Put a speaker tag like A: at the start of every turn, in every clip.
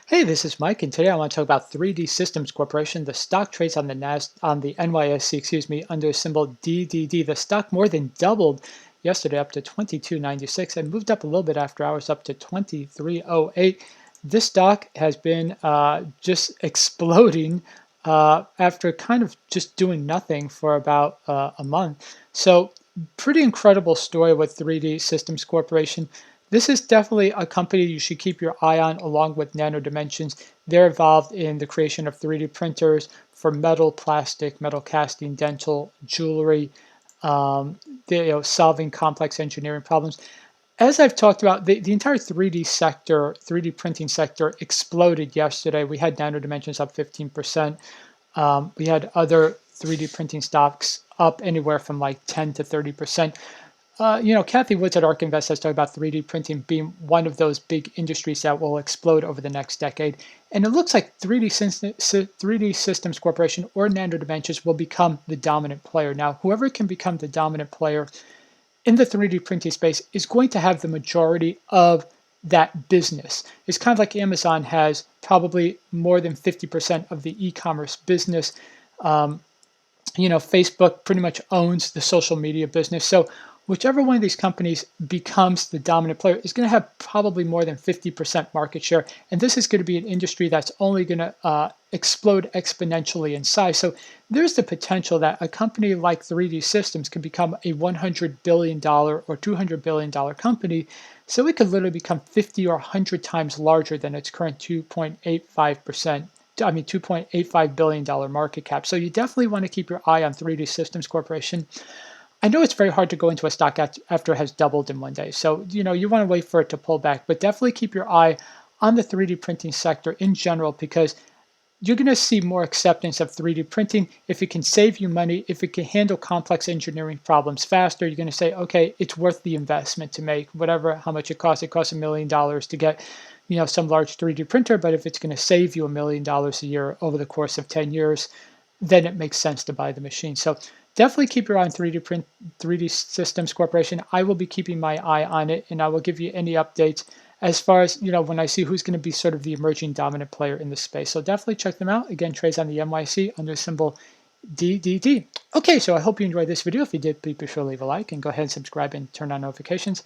A: Hey, this is Mike, and today I want to talk about 3D Systems Corporation. The stock trades on the NYSE, under symbol DDD. The stock more than doubled yesterday, up to 22.96, and moved up a little bit after hours, up to 23.08. This stock has been just exploding after kind of just doing nothing for about a month. So, pretty incredible story with 3D Systems Corporation. This is definitely a company you should keep your eye on along with Nano Dimensions. They're involved in the creation of 3D printers for metal, plastic, metal casting, dental, jewelry, solving complex engineering problems. As I've talked about, the entire 3D sector, 3D printing sector exploded yesterday. We had Nano Dimensions up 15%. We had other 3D printing stocks up anywhere from like 10 to 30%. Kathy Woods at ARK Invest has talked about 3D printing being one of those big industries that will explode over the next decade. And it looks like 3D Systems Corporation or Nano Dimensions will become the dominant player. Now, whoever can become the dominant player in the 3D printing space is going to have the majority of that business. It's kind of like Amazon has probably more than 50% of the e-commerce business. Um, Facebook pretty much owns the social media business. So whichever one of these companies becomes the dominant player is going to have probably more than 50% market share. And this is going to be an industry that's only going to explode exponentially in size. So there's the potential that a company like 3D Systems could become a $100 billion or $200 billion company. So it could literally become 50 or 100 times larger than its current 2.85 billion dollar market cap. So you definitely want to keep your eye on 3D Systems Corporation. I know it's very hard to go into a stock after it has doubled in one day. So, you want to wait for it to pull back, but definitely keep your eye on the 3D printing sector in general because you're going to see more acceptance of 3D printing. If it can save you money, if it can handle complex engineering problems faster, you're going to say, okay, it's worth the investment to make whatever, how much it costs. It costs $1 million to get, some large 3D printer, but if it's going to save you $1 million a year over the course of 10 years, then it makes sense to buy the machine. So definitely keep your eye on 3D Systems Corporation. I will be keeping my eye on it, and I will give you any updates as far as when I see who's going to be sort of the emerging dominant player in the space. So definitely check them out. Again, trades on the NYC under symbol DDD. Okay, so I hope you enjoyed this video. If you did, please be sure to leave a like and go ahead and subscribe and turn on notifications.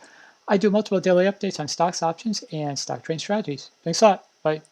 A: I do multiple daily updates on stocks, options, and stock trading strategies. Thanks a lot. Bye.